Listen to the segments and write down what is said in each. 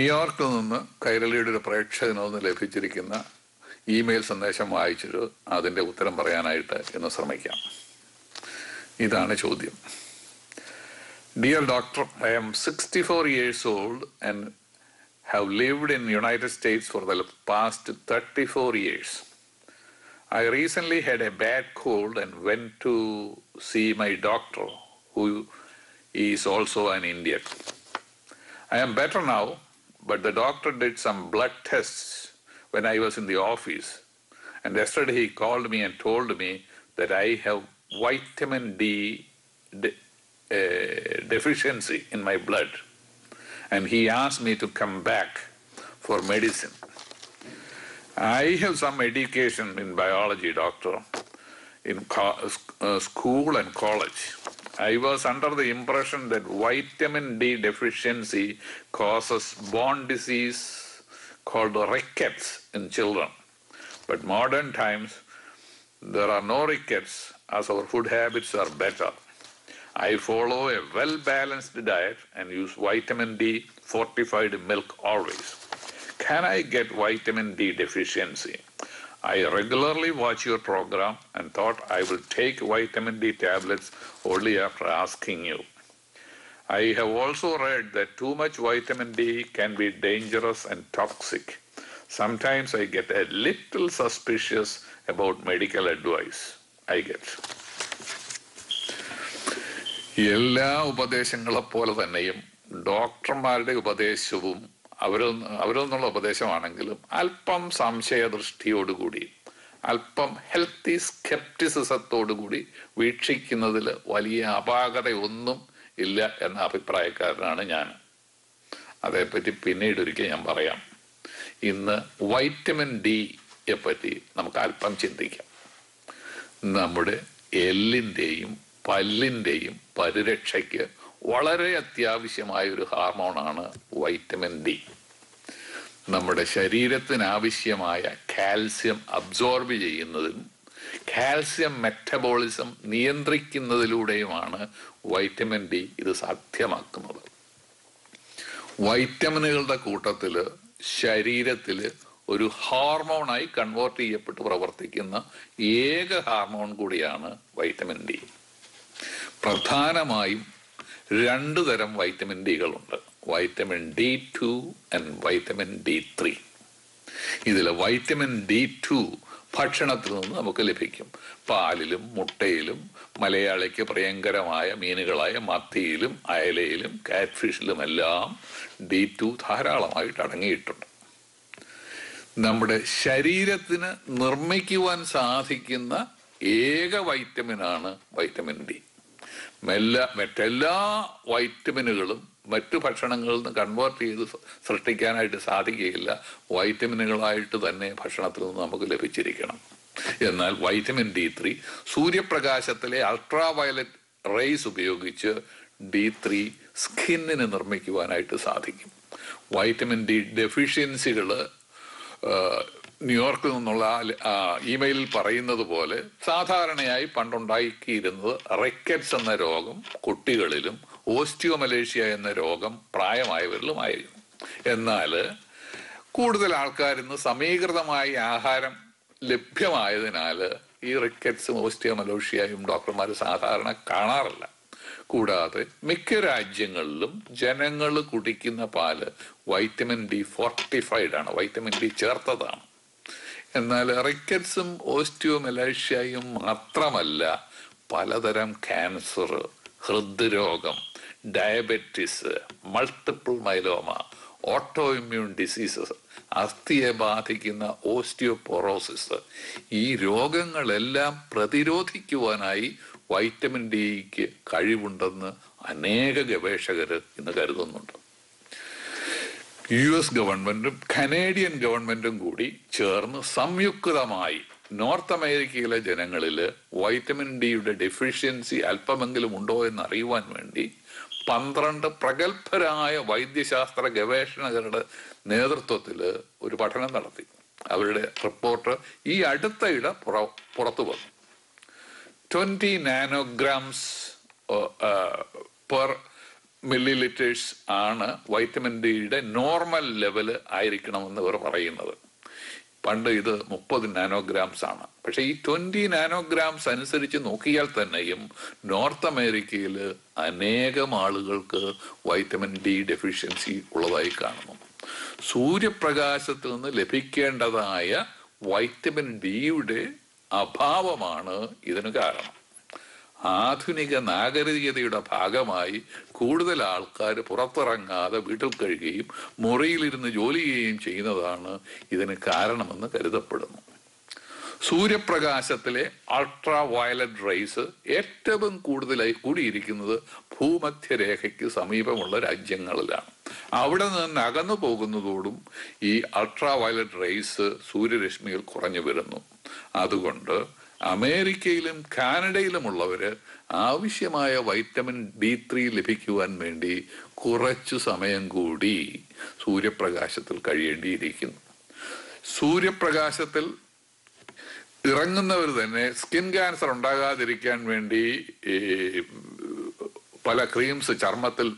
ന്യൂയോർക്കിൽ നിന്ന് കൈരളിയുടെ ഒരു പ്രേക്ഷകനൊന്ന് ലഭിച്ചിരിക്കുന്ന ഇമെയിൽ സന്ദേശം വായിച്ചിട്ട് അതിൻ്റെ ഉത്തരം പറയാനായിട്ട് ഇന്ന് ശ്രമിക്കാം. ഇതാണ് ചോദ്യം. Dear doctor, I am 64 years old and have lived in United States for the past 34 years. I recently had a bad cold and went to see my doctor, who is also an Indian. I am better now, but the doctor did some blood tests when I was in the office. And yesterday he called me and told me that I have vitamin D deficiency in my blood. And he asked me to come back for medicine. I have some education in biology, doctor, in school and college. I was under the impression that vitamin D deficiency causes bone disease called rickets in children. But modern times, there are no rickets as our food habits are better. I follow a well-balanced diet and use vitamin D fortified milk always. Can I get vitamin D deficiency? I regularly watch your program and thought I will take vitamin D tablets only after asking you. I have also read that too much vitamin D can be dangerous and toxic. Sometimes I get a little suspicious about medical advice I get. എല്ലാ ഉപദേശങ്ങളെപ്പോലെ തന്നെയും ഡോക്ടർമാരുടെ ഉപദേശവും അവരിൽ നിന്നുള്ള ഉപദേശമാണെങ്കിലും അല്പം സംശയദൃഷ്ടിയോടുകൂടി, അല്പം healthy സ്കെപ്റ്റിസിസത്തോടുകൂടി വീക്ഷിക്കുന്നതിൽ വലിയ അപാകതയൊന്നും ഇല്ല എന്ന അഭിപ്രായക്കാരനാണ് ഞാൻ. അതേപ്പറ്റി പിന്നീട് ഒരിക്കൽ ഞാൻ പറയാം. ഇന്ന് വൈറ്റമിൻ ഡിയെ പറ്റി നമുക്ക് അല്പം ചിന്തിക്കാം. നമ്മുടെ എല്ലിൻ്റെയും പല്ലിൻ്റെയും പരിരക്ഷയ്ക്ക് വളരെ അത്യാവശ്യമായ ഒരു ഹാർമോണാണ് വൈറ്റമിൻ ഡി. നമ്മുടെ ശരീരത്തിനാവശ്യമായ കാൽസ്യം അബ്സോർബ് ചെയ്യുന്നതിനും കാൽസ്യം മെറ്റബോളിസം നിയന്ത്രിക്കുന്നതിലൂടെയുമാണ് വൈറ്റമിൻ ഡി ഇത് സാധ്യമാക്കുന്നത്. വൈറ്റമിനുകളുടെ കൂട്ടത്തിൽ ശരീരത്തിൽ ഒരു ഹാർമോണായി കൺവേർട്ട് ചെയ്യപ്പെട്ട് പ്രവർത്തിക്കുന്ന ഏക ഹാർമോൺ കൂടിയാണ് വൈറ്റമിൻ ഡി. പ്രധാനമായും 2 തരം വൈറ്റമിൻ ഡികളുണ്ട്. Vitamin D2 and vitamin D3. ഇതിൽ വൈറ്റമിൻ D2 ഭക്ഷണത്തിൽ നിന്ന് നമുക്ക് ലഭിക്കും. പാലിലും മുട്ടയിലും മലയാളിക്ക് പ്രിയങ്കരമായ മീനുകളായ മത്തിയിലും അയലയിലും കാറ്റ്ഫിഷിലുമെല്ലാം D2 ധാരാളമായിട്ട് അടങ്ങിയിട്ടുണ്ട്. നമ്മുടെ ശരീരത്തിന് നിർമ്മിക്കുവാൻ സാധിക്കുന്ന ഏക വൈറ്റമിനാണ് വൈറ്റമിൻ ഡി. മറ്റെല്ലാ വൈറ്റമിനുകളും മറ്റു ഭക്ഷണങ്ങളിൽ നിന്ന് കൺവേർട്ട് ചെയ്ത് സൃഷ്ടിക്കാനായിട്ട് സാധിക്കുകയില്ല. വൈറ്റമിനുകളായിട്ട് തന്നെ ഭക്ഷണത്തിൽ നിന്ന് നമുക്ക് ലഭിച്ചിരിക്കണം. എന്നാൽ വൈറ്റമിൻ D3 സൂര്യപ്രകാശത്തിലെ അൾട്രാ വയലറ്റ് റേസ് ഉപയോഗിച്ച് D3 സ്കിന്നിന് നിർമ്മിക്കുവാനായിട്ട് സാധിക്കും. വൈറ്റമിൻ ഡി ഡെഫിഷ്യൻസികൾ ന്യൂയോർക്കിൽ നിന്നുള്ള ഇമെയിലിൽ പറയുന്നത് പോലെ സാധാരണയായി പണ്ടുണ്ടാക്കിയിരുന്നത് റിക്കറ്റ്സ് എന്ന രോഗം കുട്ടികളിലും ഓസ്റ്റിയോമലേഷ്യ എന്ന രോഗം പ്രായമായവരിലുമായിരുന്നു. എന്നാൽ കൂടുതൽ ആൾക്കാരിന്ന് സമീകൃതമായ ആഹാരം ലഭ്യമായതിനാൽ ഈ റിക്കറ്റ്സും ഓസ്റ്റിയോമലേഷ്യയും ഡോക്ടർമാർ സാധാരണ കാണാറില്ല. കൂടാതെ മിക്ക രാജ്യങ്ങളിലും ജനങ്ങൾ കുടിക്കുന്ന പാല് വൈറ്റമിൻ ഡി ഫോർട്ടിഫൈഡ് ആണ്, വൈറ്റമിൻ ഡി ചേർത്തതാണ്. എന്നാൽ റിക്കറ്റ്സും ഓസ്റ്റിയോമലേഷ്യയും മാത്രമല്ല, പലതരം ക്യാൻസർ, ഹൃദ്രോഗം, diabetes, multiple myeloma, auto immune diseases, അസ്ഥിയെ ബാധിക്കുന്ന ഓസ്റ്റിയോപൊറോസിസ്, ഈ രോഗങ്ങളെല്ലാം പ്രതിരോധിക്കുവാനായി വൈറ്റമിൻ ഡിക്ക് കഴിവുണ്ടെന്ന് അനേക ഗവേഷകർ ഇന്ന് കരുതുന്നുണ്ട്. US ഗവൺമെന്റും കനേഡിയൻ ഗവൺമെന്റും കൂടി ചേർന്ന് സംയുക്തമായി നോർത്ത് അമേരിക്കയിലെ ജനങ്ങളിൽ വൈറ്റമിൻ ഡിയുടെ ഡെഫിഷ്യൻസി അല്പമെങ്കിലും ഉണ്ടോ എന്ന് അറിയുവാൻ വേണ്ടി 12 പ്രഗത്ഭരായ വൈദ്യശാസ്ത്ര ഗവേഷകരുടെ നേതൃത്വത്തിൽ ഒരു പഠനം നടത്തി. അവരുടെ റിപ്പോർട്ട് ഈ അടുത്തയിടെ പുറത്തു വന്നു. 20 nanograms per മില്ലി ലിറ്റേഴ്സ് ആണ് വൈറ്റമിൻ ഡിയുടെ നോർമൽ ലെവല് ആയിരിക്കണമെന്ന് ഇവർ പറയുന്നത്. പണ്ട് ഇത് 30 നാനോഗ്രാംസ് ആണ്. പക്ഷെ ഈ 20 നാനോഗ്രാംസ് അനുസരിച്ച് നോക്കിയാൽ തന്നെയും നോർത്ത് അമേരിക്കയിൽ അനേകം ആളുകൾക്ക് വൈറ്റമിൻ ഡി ഡെഫിഷ്യൻസി ഉള്ളതായി കാണുന്നു. സൂര്യപ്രകാശത്തിൽ നിന്ന് ലഭിക്കേണ്ടതായ വൈറ്റമിൻ ഡിയുടെ അഭാവമാണ് ഇതിന് കാരണം. ആധുനിക നാഗരികതയുടെ ഭാഗമായി കൂടുതൽ ആൾക്കാർ പുറത്തിറങ്ങാതെ വീട്ടിൽ കഴിയുകയും മുറിയിലിരുന്ന് ജോലി ചെയ്യുകയും ചെയ്യുന്നതാണ് ഇതിന് കാരണമെന്ന് കരുതപ്പെടുന്നു. സൂര്യപ്രകാശത്തിലെ അൾട്രാ വയലറ്റ് റേസ് ഏറ്റവും കൂടുതലായി കൂടിയിരിക്കുന്നത് ഭൂമധ്യരേഖയ്ക്ക് സമീപമുള്ള രാജ്യങ്ങളിലാണ്. അവിടെ നിന്ന് അകന്നു പോകുന്നതോടും ഈ അൾട്രാ വയലറ്റ് റേസ് സൂര്യരശ്മികൾ കുറഞ്ഞു വരുന്നു. അതുകൊണ്ട് അമേരിക്കയിലും കാനഡയിലുമുള്ളവര് ആവശ്യമായ വൈറ്റമിൻ D3 ലഭിക്കുവാൻ വേണ്ടി കുറച്ചു സമയം കൂടി സൂര്യപ്രകാശത്തിൽ കഴിയേണ്ടിയിരിക്കുന്നു. സൂര്യപ്രകാശത്തിൽ ഇറങ്ങുന്നവർ തന്നെ സ്കിൻ ക്യാൻസർ ഉണ്ടാകാതിരിക്കാൻ വേണ്ടി പല ക്രീംസ് ചർമ്മത്തിൽ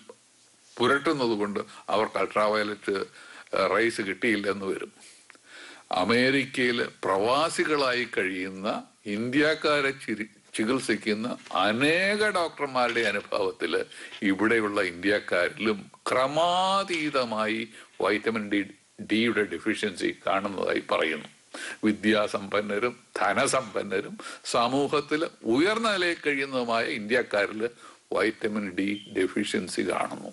പുരട്ടുന്നത് കൊണ്ട് അവർക്ക് അൾട്രാവയലറ്റ് റേസ് കിട്ടിയില്ലെന്ന് വരും. അമേരിക്കയിൽ പ്രവാസികളായി കഴിയുന്ന ഇന്ത്യക്കാരെ ചികിത്സിക്കുന്ന അനേക ഡോക്ടർമാരുടെ അനുഭവത്തിൽ ഇവിടെയുള്ള ഇന്ത്യക്കാരിലും ക്രമാതീതമായി വൈറ്റമിൻ ഡിയുടെ ഡെഫിഷ്യൻസി കാണുന്നതായി പറയുന്നു. വിദ്യാസമ്പന്നരും ധനസമ്പന്നരും സമൂഹത്തിൽ ഉയർന്ന നിലയിൽ കഴിയുന്നതുമായ ഇന്ത്യക്കാരിൽ വൈറ്റമിൻ ഡി ഡെഫിഷ്യൻസി കാണുന്നു.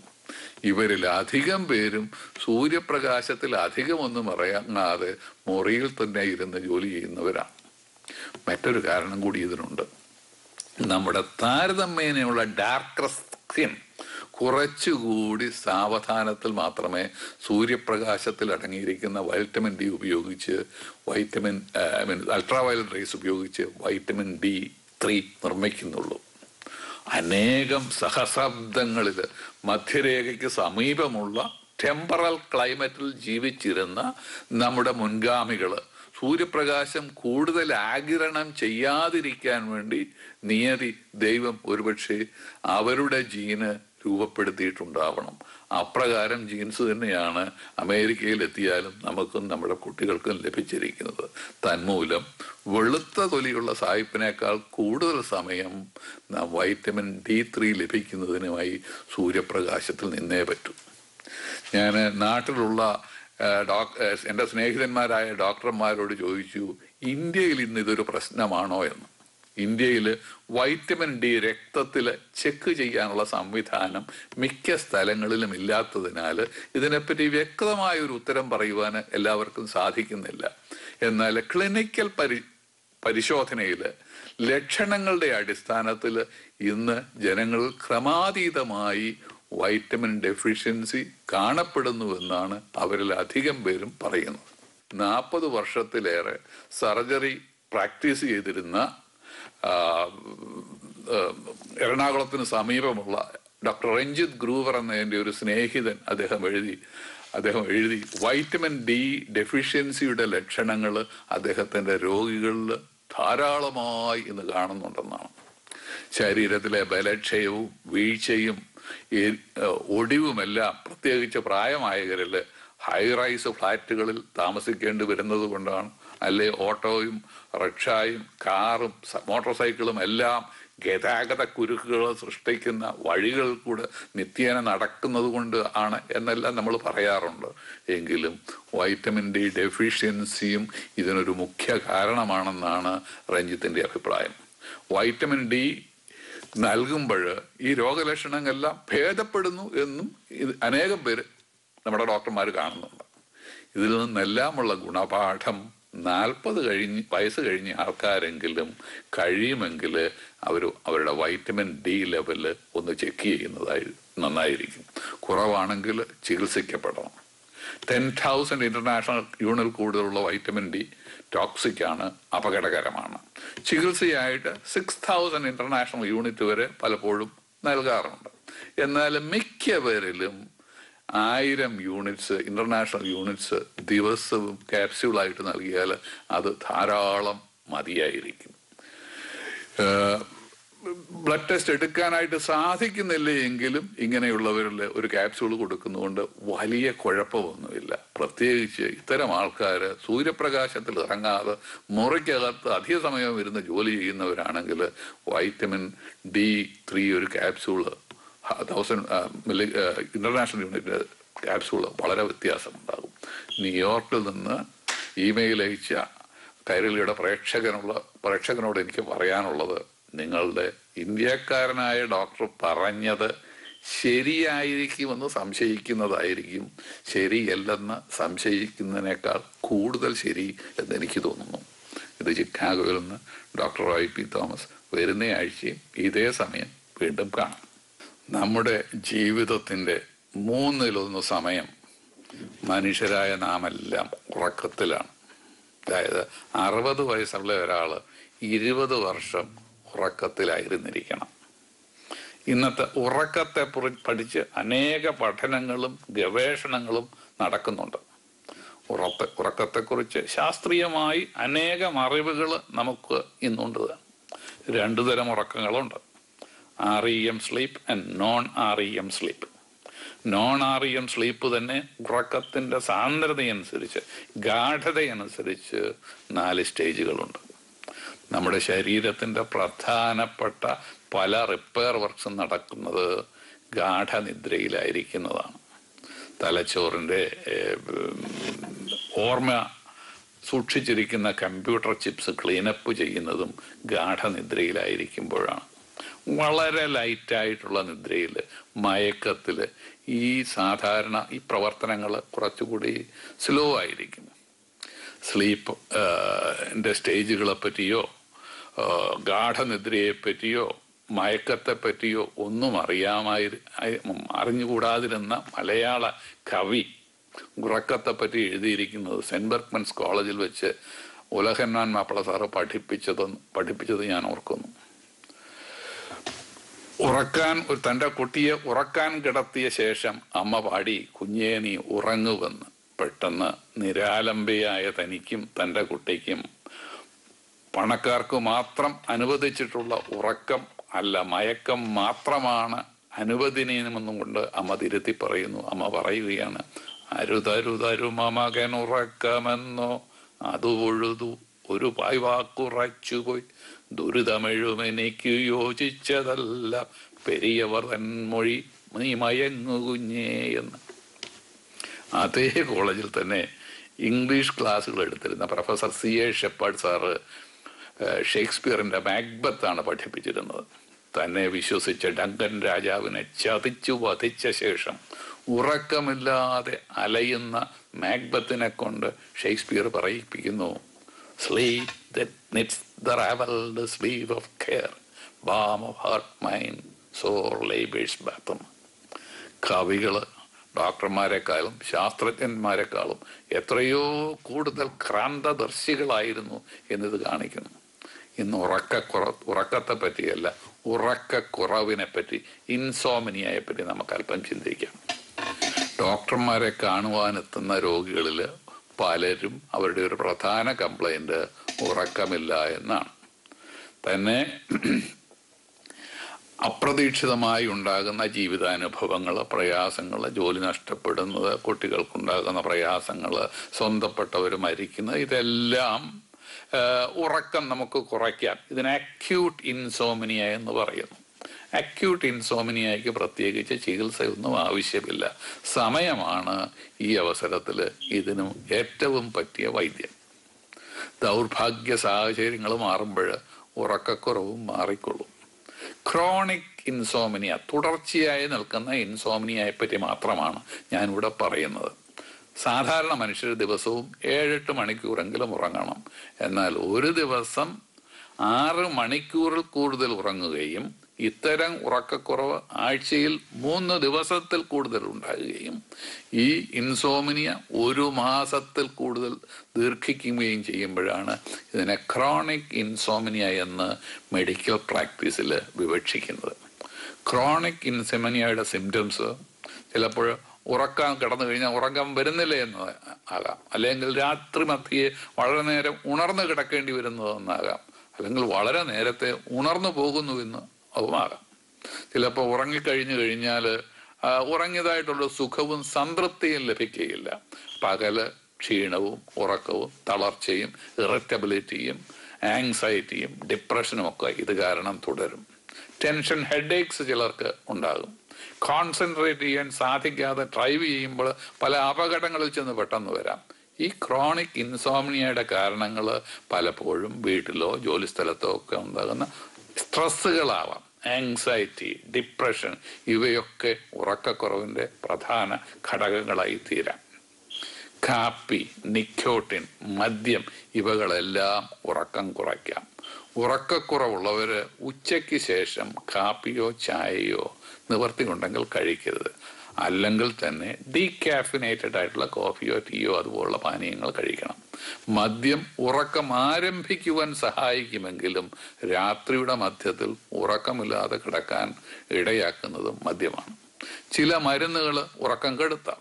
ഇവരിൽ അധികം പേരും സൂര്യപ്രകാശത്തിൽ അധികമൊന്നും ഇറങ്ങാതെ മുറിയിൽ തന്നെ ഇരുന്ന് ജോലി ചെയ്യുന്നവരാണ്. മറ്റൊരു കാരണം കൂടി ഇതിനുണ്ട്. നമ്മുടെ താരതമ്യേനയുള്ള ഡാർക്കർ സ്കിൻ കുറച്ചുകൂടി സാവധാനത്തിൽ മാത്രമേ സൂര്യപ്രകാശത്തിൽ അടങ്ങിയിരിക്കുന്ന വൈറ്റമിൻ ഡി ഉപയോഗിച്ച് അൾട്രാവയലറ്റ് റേസ് ഉപയോഗിച്ച് വൈറ്റമിൻ D3 നിർമ്മിക്കുന്നുള്ളൂ. അനേകം സഹസ്രാബ്ദങ്ങളിൽ മധ്യരേഖയ്ക്ക് സമീപമുള്ള ടെമ്പറൽ ക്ലൈമറ്റിൽ ജീവിച്ചിരുന്ന നമ്മുടെ മുൻഗാമികൾ സൂര്യപ്രകാശം കൂടുതൽ ആഗിരണം ചെയ്യാതിരിക്കാൻ വേണ്ടി നിയതി ദൈവം ഒരുപക്ഷെ അവരുടെ ജീന് രൂപപ്പെടുത്തിയിട്ടുണ്ടാവണം. അപ്രകാരം ജീൻസ് തന്നെയാണ് അമേരിക്കയിൽ എത്തിയാലും നമുക്കും നമ്മുടെ കുട്ടികൾക്കും ലഭിച്ചിരിക്കുന്നത്. തന്മൂലം വെളുത്ത തൊലിയുള്ള സായിപ്പിനേക്കാൾ കൂടുതൽ സമയം നാം വൈറ്റമിൻ D3 ലഭിക്കുന്നതിനുമായി സൂര്യപ്രകാശത്തിൽ നിന്നേ പറ്റൂ. ഞാൻ നാട്ടിലുള്ള എൻ്റെ സ്നേഹിതന്മാരായ ഡോക്ടർമാരോട് ചോദിച്ചു, ഇന്ത്യയിൽ ഇന്ന് ഇതൊരു പ്രശ്നമാണോ എന്ന്. ഇന്ത്യയിൽ വൈറ്റമിൻ ഡി രക്തത്തിൽ ചെക്ക് ചെയ്യാനുള്ള സംവിധാനം മിക്ക സ്ഥലങ്ങളിലും ഇല്ലാത്തതിനാൽ ഇതിനെപ്പറ്റി വ്യക്തമായ ഒരു ഉത്തരം പറയുവാൻ എല്ലാവർക്കും സാധിക്കുന്നില്ല. എന്നാൽ ക്ലിനിക്കൽ പരിശോധനയിൽ ലക്ഷണങ്ങളുടെ അടിസ്ഥാനത്തിൽ ഇന്ന് ജനങ്ങൾ ക്രമാതീതമായി വൈറ്റമിൻ ഡെഫിഷ്യൻസി കാണപ്പെടുന്നുവെന്നാണ് അവരിൽ അധികം പേരും പറയുന്നത്. 40 വർഷത്തിലേറെ സർജറി പ്രാക്ടീസ് ചെയ്തിരുന്ന എറണാകുളത്തിന് സമീപമുള്ള ഡോക്ടർ രഞ്ജിത്ത് ഗ്രൂവർ എന്ന എൻ്റെ ഒരു സ്നേഹിതൻ അദ്ദേഹം എഴുതി വൈറ്റമിൻ ഡി ഡെഫിഷ്യൻസിയുടെ ലക്ഷണങ്ങൾ അദ്ദേഹത്തിൻ്റെ രോഗികളിൽ ധാരാളമായി ഇന്ന് കാണുന്നുണ്ടെന്നാണ്. ശരീരത്തിലെ ബലക്ഷയവും വീഴ്ചയും ഒടിവുമെല്ലാം പ്രത്യേകിച്ച് പ്രായമായവരിൽ ഹൈറൈസ് ഫ്ലാറ്റുകളിൽ താമസിക്കേണ്ടി വരുന്നത് കൊണ്ടാണ്. അല്ലെ ഓട്ടോയും റിക്ഷായും കാറും മോട്ടോർ സൈക്കിളും എല്ലാം ഗതാഗത കുരുക്കുകൾ സൃഷ്ടിക്കുന്ന വഴികൾ കൂടെ നിത്യേന നടക്കുന്നത് കൊണ്ട് ആണ് എന്നെല്ലാം നമ്മൾ പറയാറുണ്ട്. എങ്കിലും വൈറ്റമിൻ ഡി ഡെഫിഷ്യൻസിയും ഇതിനൊരു മുഖ്യ കാരണമാണെന്നാണ് രഞ്ജിത്തിൻ്റെ അഭിപ്രായം. വൈറ്റമിൻ ഡി നൽകുമ്പോൾ ഈ രോഗലക്ഷണങ്ങളെല്ലാം ഭേദപ്പെടുന്നു എന്നും അനേകം പേര് നമ്മുടെ ഡോക്ടർമാർ കാണുന്നുണ്ട്. ഇതിൽ നിന്നെല്ലാമുള്ള ഗുണപാഠം 40 വയസ്സ് കഴിഞ്ഞ ആൾക്കാരെങ്കിലും കഴിയുമെങ്കിൽ അവരുടെ വൈറ്റമിൻ ഡി ലെവല് ഒന്ന് ചെക്ക് ചെയ്യുന്നതായി നന്നായിരിക്കും. കുറവാണെങ്കിൽ ചികിത്സിക്കപ്പെടണം. 10,000 ഇന്റർനാഷണൽ യൂണിറ്റിൽ കൂടുതലുള്ള വൈറ്റമിൻ ഡി ടോക്സിക് ആണ്, അപകടകരമാണ്. ചികിത്സയായിട്ട് 6,000 ഇന്റർനാഷണൽ യൂണിറ്റ് വരെ പലപ്പോഴും നൽകാറുണ്ട്. എന്നാൽ മിക്ക പേരിലും 1000 യൂണിറ്റ്സ് ഇന്റർനാഷണൽ യൂണിറ്റ്സ് ദിവസവും ക്യാപ്സ്യൂളായിട്ട് നൽകിയാൽ അത് ധാരാളം മതിയായിരിക്കും. ബ്ലഡ് ടെസ്റ്റ് എടുക്കാനായിട്ട് സാധിക്കുന്നില്ല എങ്കിലും ഇങ്ങനെയുള്ളവരിൽ ഒരു ക്യാപ്സ്യൂൾ കൊടുക്കുന്നതുകൊണ്ട് വലിയ കുഴപ്പമൊന്നുമില്ല. പ്രത്യേകിച്ച് ഇത്തരം ആൾക്കാർ സൂര്യപ്രകാശത്തിൽ ഇറങ്ങാതെ മുറിക്കകത്ത് അധിക സമയം ഇരുന്ന് ജോലി ചെയ്യുന്നവരാണെങ്കിൽ vitamin D3 ഒരു ക്യാപ്സ്യൂള് 1000 ഇന്റർനാഷണൽ യൂണിറ്റ് ക്യാപ്സ്യൂള് വളരെ വ്യത്യാസമുണ്ടാകും. ന്യൂയോർക്കിൽ നിന്ന് ഇമെയിൽ അയച്ച കൈരളിയുടെ പ്രേക്ഷകനോട് എനിക്ക് പറയാനുള്ളത്, നിങ്ങളുടെ ഇന്ത്യക്കാരനായ ഡോക്ടർ പറഞ്ഞത് ശരിയായിരിക്കുമെന്ന് സംശയിക്കുന്നതായിരിക്കും ശരിയല്ലെന്ന് സംശയിക്കുന്നതിനേക്കാൾ കൂടുതൽ ശരി എന്നെനിക്ക് തോന്നുന്നു. ഇത് ചിക്കാഗോയിൽ നിന്ന് ഡോക്ടർ റോയ് പി തോമസ്. വരുന്ന ആഴ്ചയും ഇതേ സമയം വീണ്ടും കാണാം. നമ്മുടെ ജീവിതത്തിൻ്റെ 1/3 സമയം മനുഷ്യരായ നാമെല്ലാം ഉറക്കത്തിലാണ്. അതായത് 60 വയസ്സുള്ള ഒരാൾ 20 വർഷം ഉറക്കത്തിലായിരുന്നിരിക്കണം. ഇന്നത്തെ ഉറക്കത്തെ പഠിച്ച് അനേക പഠനങ്ങളും ഗവേഷണങ്ങളും നടക്കുന്നുണ്ട്. ഉറക്കത്തെക്കുറിച്ച് ശാസ്ത്രീയമായി അനേകം അറിവുകൾ നമുക്ക് ഇന്നുണ്ട്. 2 തരം ഉറക്കങ്ങളുണ്ട്, REM sleep and non REM sleep. Non REM sleep തന്നെ ഉറക്കത്തിൻ്റെ സാന്ദ്രതയനുസരിച്ച് ഗാഠതയനുസരിച്ച് 4 സ്റ്റേജുകളുണ്ട്. നമ്മുടെ ശരീരത്തിൻ്റെ പ്രധാനപ്പെട്ട പല റിപ്പയർ വർക്ക്സും നടക്കുന്നത് ഗാഠനിദ്രയിലായിരിക്കുന്നതാണ്. തലച്ചോറിൻ്റെ ഓർമ്മ സൂക്ഷിച്ചിരിക്കുന്ന കമ്പ്യൂട്ടർ ചിപ്സ് ക്ലീനപ്പ് ചെയ്യുന്നതും ഗാഠനിദ്രയിലായിരിക്കുമ്പോഴാണ്. വളരെ ലൈറ്റായിട്ടുള്ള നിദ്രയിൽ, മയക്കത്തിൽ ഈ സാധാരണ ഈ പ്രവർത്തനങ്ങൾ കുറച്ചുകൂടി സ്ലോ ആയിരിക്കും. സ്ലീപ്പ് സ്റ്റേജുകളെ പറ്റിയോ ഗാഠനിദ്രയെപ്പറ്റിയോ മയക്കത്തെപ്പറ്റിയോ ഒന്നും അറിഞ്ഞുകൂടാതിരുന്ന മലയാള കവി ഉറക്കത്തെപ്പറ്റി എഴുതിയിരിക്കുന്നത് സെന്റ് ബർഗ്മൻസ് കോളേജിൽ വെച്ച് ഉലഹന്നാൻ മാപ്പിള സാറ് പഠിപ്പിച്ചത് ഞാൻ ഓർക്കുന്നു. തൻ്റെ കുട്ടിയെ ഉറക്കാൻ കിടത്തിയ ശേഷം അമ്മ പാടി, കുഞ്ഞേ നീ ഉറങ്ങുവെന്ന്. പെട്ടെന്ന് നിരാലംബയായ തനിക്കും തൻ്റെ കുട്ടിക്കും പണക്കാർക്ക് മാത്രം അനുവദിച്ചിട്ടുള്ള ഉറക്കം അല്ല, മയക്കം മാത്രമാണ് അനുവദനീയമെന്നും കൊണ്ട് അമ്മ തിരുത്തി പറയുന്നു. അമ്മ പറയുകയാണ്, അരുതരുതരുമ മകൻ ഉറക്കമെന്നോ അതു ഒഴുതു ഒരു പായ്വാക്കുറച്ചുപോയി ദുരിതമെഴുമെനിക്ക് യോജിച്ചതല്ല പെരിയവർ തൻമൊഴി നീ മയങ്ങു കുഞ്ഞേ എന്ന്. അതേ കോളേജിൽ തന്നെ ഇംഗ്ലീഷ് ക്ലാസ്സുകൾ എടുത്തിരുന്ന പ്രൊഫസർ CA ഷെപ്പേർഡ് സാറ് ഷേക്സ്പിയറിൻ്റെ മാക്ബത്താണ് പഠിപ്പിച്ചിരുന്നത്. തന്നെ വിശ്വസിച്ച ഡങ്കൻ രാജാവിനെ ചതിച്ചു വധിച്ച ശേഷം ഉറക്കമില്ലാതെ അലയുന്ന മാക്ബത്തിനെ കൊണ്ട് Shakespeare പറയിപ്പിക്കുന്നു, sleep that knits the raveled sleeve of care, balm of heart, mind, sore labours bathum. കവികൾ ഡോക്ടർമാരെക്കാളും ശാസ്ത്രജ്ഞന്മാരെക്കാളും എത്രയോ കൂടുതൽ ക്രാന്തദർശികളായിരുന്നു എന്നത് കാണിക്കുന്നു. ഇന്ന് ഉറക്കത്തെ പറ്റിയല്ല, ഉറക്കക്കുറവിനെ പറ്റി, ഇൻസോമിനിയയെ പറ്റി നമുക്ക് അല്പം ചിന്തിക്കാം. ഡോക്ടർമാരെ കാണുവാനെത്തുന്ന രോഗികളിൽ പലരും അവരുടെ ഒരു പ്രധാന കംപ്ലൈൻറ്റ് ഉറക്കമില്ല എന്നാണ്. തന്നെ അപ്രതീക്ഷിതമായി ഉണ്ടാകുന്ന ജീവിതാനുഭവങ്ങൾ, പ്രയാസങ്ങൾ, ജോലി നഷ്ടപ്പെടുന്നത്, കുട്ടികൾക്കുണ്ടാകുന്ന പ്രയാസങ്ങൾ, സ്വന്തപ്പെട്ടവർ മരിക്കുന്നത്, ഇതെല്ലാം ഉറക്കം നമുക്ക് കുറയ്ക്കാം. ഇതിന് അക്യൂട്ട് ഇൻസോമിനിയ എന്ന് പറയുന്നു. അക്യൂട്ട് ഇൻസോമിനിയയ്ക്ക് പ്രത്യേകിച്ച് ചികിത്സയൊന്നും ആവശ്യമില്ല. സമയമാണ് ഈ അവസരത്തിൽ ഇതിനും ഏറ്റവും പറ്റിയ വൈദ്യം. ദൗർഭാഗ്യ സാഹചര്യങ്ങൾ മാറുമ്പോൾ ഉറക്കക്കുറവും മാറിക്കൊള്ളും. ക്രോണിക് ഇൻസോമിനിയ, തുടർച്ചയായി നിൽക്കുന്ന ഇൻസോമിനിയയെ പറ്റി മാത്രമാണ് ഞാനിവിടെ പറയുന്നത്. സാധാരണ മനുഷ്യർ ദിവസവും 7-8 മണിക്കൂറെങ്കിലും ഉറങ്ങണം. എന്നാൽ ഒരു ദിവസം 6 മണിക്കൂറിൽ കൂടുതൽ ഉറങ്ങുകയും ഇത്തരം ഉറക്കക്കുറവ് ആഴ്ചയിൽ 3 ദിവസത്തിൽ കൂടുതൽ ഉണ്ടാകുകയും ഈ ഇൻസോമിനിയ 1 മാസത്തിൽ കൂടുതൽ ദീർഘിക്കുകയും ചെയ്യുമ്പോഴാണ് ഇതിനെ ക്രോണിക് ഇൻസോമിനിയ എന്ന് മെഡിക്കൽ പ്രാക്ടീസിൽ വിവക്ഷിക്കുന്നത്. ക്രോണിക് ഇൻസോമിനിയയുടെ സിംറ്റംസ് ചിലപ്പോൾ ഉറക്കാൻ കിടന്നു കഴിഞ്ഞാൽ ഉറക്കം വരുന്നില്ല എന്ന് ആകാം, അല്ലെങ്കിൽ രാത്രി മധ്യേ വളരെ നേരം ഉണർന്നു കിടക്കേണ്ടി വരുന്നതെന്നാകാം, അല്ലെങ്കിൽ വളരെ നേരത്തെ ഉണർന്നു പോകുന്നുവെന്ന് അതുമാകാം. ചിലപ്പോൾ ഉറങ്ങിക്കഴിഞ്ഞു കഴിഞ്ഞാൽ ഉറങ്ങിയതായിട്ടുള്ള സുഖവും സംതൃപ്തിയും ലഭിക്കുകയില്ല. പകല് ക്ഷീണവും ഉറക്കവും തളർച്ചയും ഇറിറ്റബിലിറ്റിയും ആങ്സൈറ്റിയും ഡിപ്രഷനും ഒക്കെ ഇത് കാരണം തുടരും. ടെൻഷൻ ഹെഡേക്സ് ചിലർക്ക് ഉണ്ടാകും. കോൺസെൻട്രേറ്റ് ചെയ്യാൻ സാധിക്കാതെ ഡ്രൈവ് ചെയ്യുമ്പോൾ പല അപകടങ്ങളിൽ ചെന്ന് പെട്ടെന്ന് വരാം. ഈ ക്രോണിക് ഇൻസോംനിയയുടെ കാരണങ്ങൾ പലപ്പോഴും വീട്ടിലോ ജോലിസ്ഥലത്തോ ഒക്കെ ഉണ്ടാകുന്ന സ്ട്രെസ്സുകളാവാം. ആങ്സൈറ്റി, ഡിപ്രഷൻ ഇവയൊക്കെ ഉറക്കക്കുറവിൻ്റെ പ്രധാന ഘടകങ്ങളായി തീരാം. കാപ്പി, നിക്കോട്ടിൻ, മദ്യം ഇവകളെല്ലാം ഉറക്കം കുറയ്ക്കാം. ഉറക്കക്കുറവുള്ളവർ ഉച്ചയ്ക്ക് ശേഷം കാപ്പിയോ ചായയോ നിവർത്തി കൊണ്ടെങ്കിൽ കഴിക്കരുത്. അല്ലെങ്കിൽ തന്നെ ഡീകാഫിനേറ്റഡ് ആയിട്ടുള്ള കോഫിയോ ടീയോ അതുപോലുള്ള പാനീയങ്ങൾ കഴിക്കണം. മദ്യം ഉറക്കം ആരംഭിക്കുവാൻ സഹായിക്കുമെങ്കിലും രാത്രിയുടെ മധ്യത്തിൽ ഉറക്കമില്ലാതെ കിടക്കാൻ ഇടയാക്കുന്നത് മദ്യമാണ്. ചില മരുന്നുകൾ ഉറക്കം കെടുത്താം.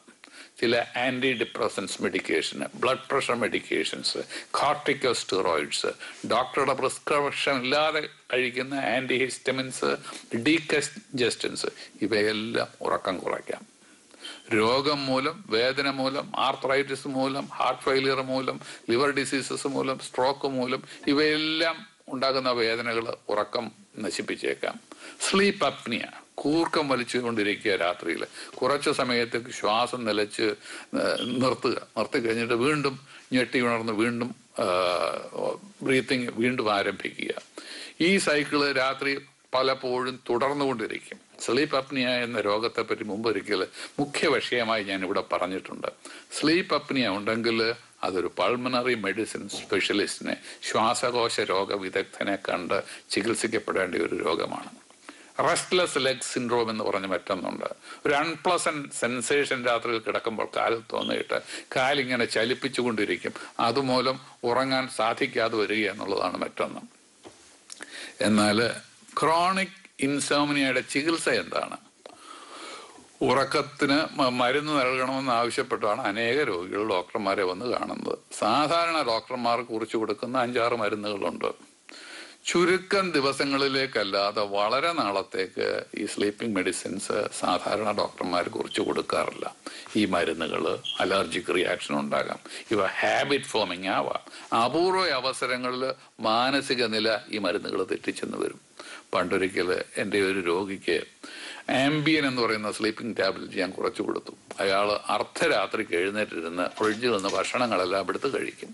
ചില anti depressants medication, blood pressure medications, corticosteroids, ഡോക്ടറുടെ പ്രിസ്ക്രിപ്ഷൻ ഇല്ലാതെ കഴിക്കുന്ന ആൻറ്റി ഹിസ്റ്റമിൻസ്, ഡീകൺജസ്റ്റൻസ് ഇവയെല്ലാം ഉറക്കം കുറയ്ക്കാം. രോഗം മൂലം, വേദന മൂലം, ആർത്രൈറ്റിസ് മൂലം, ഹാർട്ട് ഫെയിലിയർ മൂലം, ലിവർ ഡിസീസസ് മൂലം, സ്ട്രോക്ക് മൂലം ഇവയെല്ലാം ഉണ്ടാകുന്ന വേദനകൾ ഉറക്കം നശിപ്പിച്ചേക്കാം. സ്ലീപ്പ് അപ്നിയ, കൂർക്കം വലിച്ചുകൊണ്ടിരിക്കുക രാത്രിയിൽ, കുറച്ച് സമയത്തേക്ക് ശ്വാസം നിലച്ച് നിർത്തി കഴിഞ്ഞിട്ട് വീണ്ടും ഞെട്ടി ഉണർന്ന് വീണ്ടും ബ്രീത്തിങ് വീണ്ടും ആരംഭിക്കുക. ഈ സൈക്കിള് രാത്രി പലപ്പോഴും തുടർന്നുകൊണ്ടിരിക്കും. സ്ലീപ്പ് അപ്നിയ എന്ന രോഗത്തെപ്പറ്റി മുമ്പൊരിക്കൽ മുഖ്യ വിഷയമായി ഞാനിവിടെ പറഞ്ഞിട്ടുണ്ട്. സ്ലീപ്പ് അപ്നിയ ഉണ്ടെങ്കിൽ അതൊരു പൾമണറി മെഡിസിൻ സ്പെഷ്യലിസ്റ്റിനെ, ശ്വാസകോശ രോഗ വിദഗ്ധനെ കണ്ട് ചികിത്സിക്കപ്പെടേണ്ട ഒരു രോഗമാണ്. റെസ്റ്റ്ലെസ് ലെഗ് സിൻഡ്രോം എന്ന് പറഞ്ഞ് മറ്റൊന്നുണ്ട്. ഒരു അൺപ്ലസന്റ് സെൻസേഷൻ രാത്രിയിൽ കിടക്കുമ്പോൾ കാലിൽ തോന്നിയിട്ട് കാലിങ്ങനെ ചലിപ്പിച്ചുകൊണ്ടിരിക്കും. അതുമൂലം ഉറങ്ങാൻ സാധിക്കാതെ വരിക എന്നുള്ളതാണ് മറ്റൊന്ന്. എന്നാൽ ക്രോണിക് ഇൻസോംനിയയുടെ ചികിത്സ എന്താണ്? ഉറക്കത്തിന് മരുന്ന് നൽകണമെന്ന് ആവശ്യപ്പെട്ടാണ് അനേക രോഗികൾ ഡോക്ടർമാരെ വന്ന് കാണുന്നത്. സാധാരണ ഡോക്ടർമാർ കുറിച്ച് കൊടുക്കുന്ന 5-6 മരുന്നുകളുണ്ട്. ചുരുക്കം ദിവസങ്ങളിലേക്കല്ലാതെ വളരെ നാളത്തേക്ക് ഈ സ്ലീപ്പിംഗ് മെഡിസിൻസ് സാധാരണ ഡോക്ടർമാർ കുറിച്ച് കൊടുക്കാറില്ല. ഈ മരുന്നുകൾ അലർജിക് റിയാക്ഷൻ ഉണ്ടാകാം. ഇവ ഹാബിറ്റ് ഫോമിങ് ആവാം. അപൂർവ അവസരങ്ങളിൽ മാനസിക നില ഈ മരുന്നുകൾ തെറ്റിച്ചെന്ന് വരും. പണ്ടൊരിക്കൽ എൻ്റെ ഒരു രോഗിക്ക് ആംബിയൻ എന്ന് പറയുന്ന സ്ലീപ്പിംഗ് ടാബ്ലറ്റ് ഞാൻ കുറച്ച് കൊടുത്തു. അയാൾ അർദ്ധരാത്രിക്ക് എഴുന്നേറ്റിരുന്ന് ഫ്രിഡ്ജിൽ നിന്ന് ഭക്ഷണങ്ങളെല്ലാം എടുത്ത് കഴിക്കും.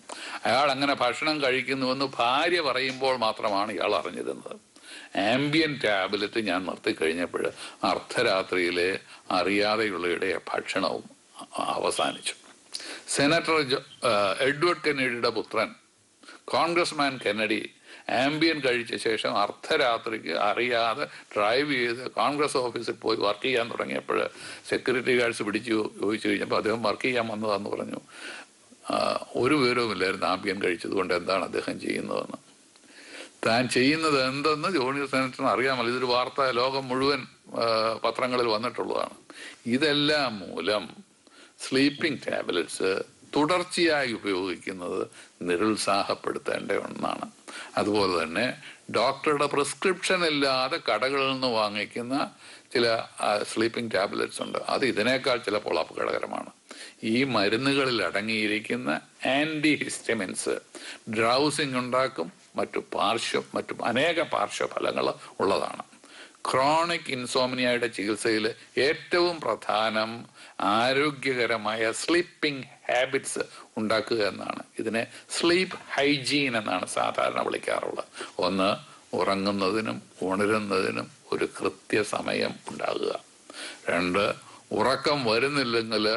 അയാൾ അങ്ങനെ ഭക്ഷണം കഴിക്കുന്നുവെന്ന് ഭാര്യ പറയുമ്പോൾ മാത്രമാണ് ഇയാൾ അറിഞ്ഞിരുന്നത്. ആംബിയൻ ടാബ്ലറ്റ് ഞാൻ നിർത്തിക്കഴിഞ്ഞപ്പോൾ അർദ്ധരാത്രിയിലെ അറിയാതെയുള്ള ഭക്ഷണവും അവസാനിച്ചു. സെനറ്റർ എഡ്വേർഡ് കെന്നഡിയുടെ പുത്രൻ കോൺഗ്രസ്മാൻ കെന്നഡി ആംബിയൻ കഴിച്ച ശേഷം അർദ്ധരാത്രിക്ക് അറിയാതെ ഡ്രൈവ് ചെയ്ത് കോൺഗ്രസ് ഓഫീസിൽ പോയി വർക്ക് ചെയ്യാൻ തുടങ്ങിയപ്പോൾ സെക്യൂരിറ്റി ഗാർഡ്സ് ചോദിച്ചു കഴിഞ്ഞപ്പോൾ അദ്ദേഹം വർക്ക് ചെയ്യാൻ വന്നതാന്ന് പറഞ്ഞു. ഒരു വിവരവുമില്ലായിരുന്നു ആംബിയൻ കഴിച്ചത് കൊണ്ട് എന്താണ് അദ്ദേഹം ചെയ്യുന്നതെന്ന്. താൻ ചെയ്യുന്നത് എന്തെന്ന് ജൂനിയർ സെനറ്ററിന് അറിയാമല്ലോ. ഇതൊരു വാർത്ത ലോകം മുഴുവൻ പത്രങ്ങളിൽ വന്നിട്ടുള്ളതാണ്. ഇതെല്ലാം മൂലം സ്ലീപ്പിംഗ് ടാബ്ലറ്റ്സ് തുടർച്ചയായി ഉപയോഗിക്കുന്നത് നിരുത്സാഹപ്പെടുത്തേണ്ട ഒന്നാണ്. അതുപോലെ തന്നെ ഡോക്ടറുടെ പ്രിസ്ക്രിപ്ഷൻ ഇല്ലാതെ കടകളിൽ നിന്ന് വാങ്ങിക്കുന്ന ചില സ്ലീപ്പിംഗ് ടാബ്ലറ്റ്സ് ഉണ്ട്. അത് ഇതിനേക്കാൾ ചിലപ്പോൾ അപകടകരമാണ്. ഈ മരുന്നുകളിൽ അടങ്ങിയിരിക്കുന്ന ആൻറ്റി ഹിസ്റ്റമിൻസ് ഡ്രൗസിങ് ഉണ്ടാക്കും, മറ്റു അനേക പാർശ്വഫലങ്ങൾ ഉള്ളതാണ്. ക്രോണിക് ഇൻസോംനിയയുടെ ചികിത്സയിൽ ഏറ്റവും പ്രധാനം ആരോഗ്യകരമായ സ്ലീപ്പിംഗ് ഹാബിറ്റ്സ് ഉണ്ടാക്കുക എന്നാണ്. ഇതിനെ സ്ലീപ്പ് ഹൈജീൻ എന്നാണ് സാധാരണ വിളിക്കാറുള്ളത്. ഒന്ന്, ഉറങ്ങുന്നതിനും ഉണരുന്നതിനും ഒരു കൃത്യസമയം ഉണ്ടാകുക. 2, ഉറക്കം വരുന്നില്ലെങ്കിൽ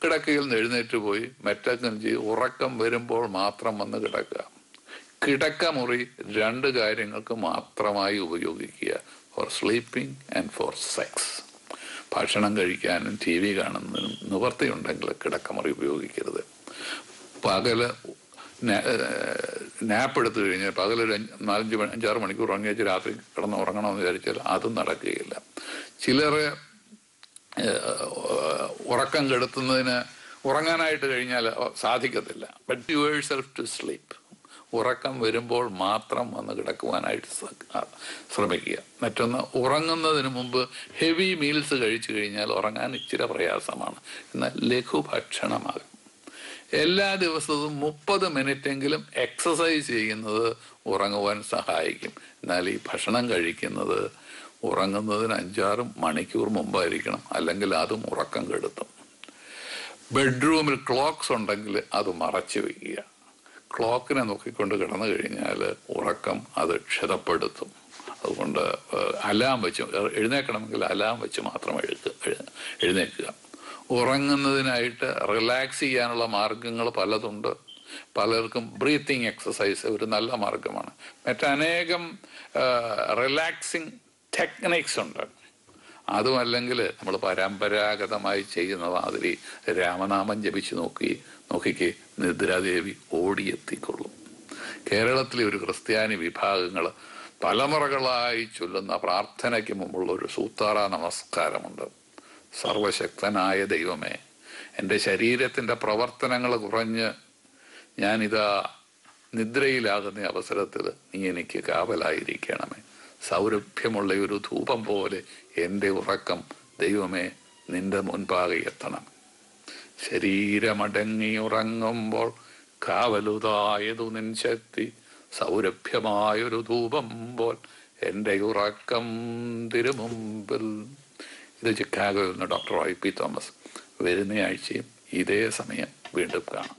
കിടക്കയിൽ നിന്ന് എഴുന്നേറ്റ് പോയി മറ്റെങ്കിലും ചെയ്ത് ഉറക്കം വരുമ്പോൾ മാത്രം വന്ന് കിടക്കുക. കിടക്കമുറി 2 കാര്യങ്ങൾക്ക് മാത്രമായി ഉപയോഗിക്കുക, for sleeping and for sex. ഭക്ഷണം കഴിക്കാനും TV കാണുന്നതിനും നിവൃത്തിയുണ്ടെങ്കിൽ കിടക്കമുറി ഉപയോഗിക്കരുത്. പകല് നാപ്പ് എടുത്തു കഴിഞ്ഞാൽ പകലൊരു 4-5-6 മണിക്കൂർ ഉറങ്ങിച്ച് രാത്രി കിടന്ന് ഉറങ്ങണമെന്ന് വിചാരിച്ചാൽ അതും നടക്കുകയില്ല. ചിലർ ഉറക്കം കെടുത്തുന്നതിന് ഉറങ്ങാനായിട്ട് കഴിഞ്ഞാൽ സാധിക്കത്തില്ല. But yourself to sleep. ഉറക്കം വരുമ്പോൾ മാത്രം വന്ന് കിടക്കുവാനായിട്ട് ശ്രമിക്കുക. മറ്റൊന്ന്, ഉറങ്ങുന്നതിന് മുമ്പ് ഹെവി മീൽസ് കഴിച്ചു കഴിഞ്ഞാൽ ഉറങ്ങാൻ ഇച്ചിരി പ്രയാസമാണ്. എന്നാൽ ലഘുഭക്ഷണമാകും. എല്ലാ ദിവസവും 30 മിനിറ്റെങ്കിലും എക്സസൈസ് ചെയ്യുന്നത് ഉറങ്ങുവാൻ സഹായിക്കും. എന്നാൽ ഈ ഭക്ഷണം കഴിക്കുന്നത് ഉറങ്ങുന്നതിന് 5-6 മണിക്കൂർ മുമ്പായിരിക്കണം, അല്ലെങ്കിൽ അതും ഉറക്കം കെടുത്തും. ബെഡ്റൂമിൽ ക്ലോക്ക്സ് ഉണ്ടെങ്കിൽ അത് മറച്ചു വയ്ക്കുക. ക്ലോക്കിനെ നോക്കിക്കൊണ്ട് കിടന്നു കഴിഞ്ഞാൽ ഉറക്കം അത് ക്ഷതപ്പെടുത്തും. അതുകൊണ്ട് അലാം വെച്ച് എഴുന്നേൽക്കണമെങ്കിൽ അലാം വെച്ച് മാത്രം എഴുന്നേൽക്കുക. ഉറങ്ങുന്നതിനായിട്ട് റിലാക്സ് ചെയ്യാനുള്ള മാർഗങ്ങൾ പലതുണ്ട്. പലർക്കും ബ്രീത്തിങ് എക്സസൈസ് ഒരു നല്ല മാർഗമാണ്. മറ്റനേകം റിലാക്സിങ് ടെക്നിക്സ് ഉണ്ട്. അതുമല്ലെങ്കിൽ നമ്മൾ പരമ്പരാഗതമായി ചെയ്യുന്ന മാതിരി രാമനാമം ജപിച്ച് നോക്കിക്ക് നിദ്രാദേവി ഓടിയെത്തിക്കൊള്ളും. കേരളത്തിലെ ഒരു ക്രിസ്ത്യാനി വിഭാഗങ്ങൾ തലമുറകളായി ചൊല്ലുന്ന പ്രാർത്ഥനയ്ക്ക് മുമ്പുള്ള ഒരു സൂത്താറ നമസ്കാരമുണ്ട്. സർവശക്തനായ ദൈവമേ, എൻ്റെ ശരീരത്തിൻ്റെ പ്രവർത്തനങ്ങൾ കുറഞ്ഞ് ഞാനിതാ നിദ്രയിലാകുന്ന അവസരത്തിൽ നീ എനിക്ക് കാവലായിരിക്കണമേ. സൗരഭ്യമുള്ള ഒരു ധൂപം പോലെ എൻ്റെ ഉറക്കം ദൈവമേ നിന്റെ മുൻപാകെ എത്തണം. ശരീരമടങ്ങി ഉറങ്ങുമ്പോൾ കാവലുതായതു നിൻ ശക്തി, സൗരഭ്യമായൊരു ധൂപം പോൽ എൻ്റെ ഉറക്കം തിരുമുമ്പിൽ. ഇത് ചിക്കാഗോയിൽ നിന്ന് ഡോക്ടർ വൈ പി തോമസ്. വരുന്ന ആഴ്ചയും ഇതേ സമയം വീണ്ടും കാണാം.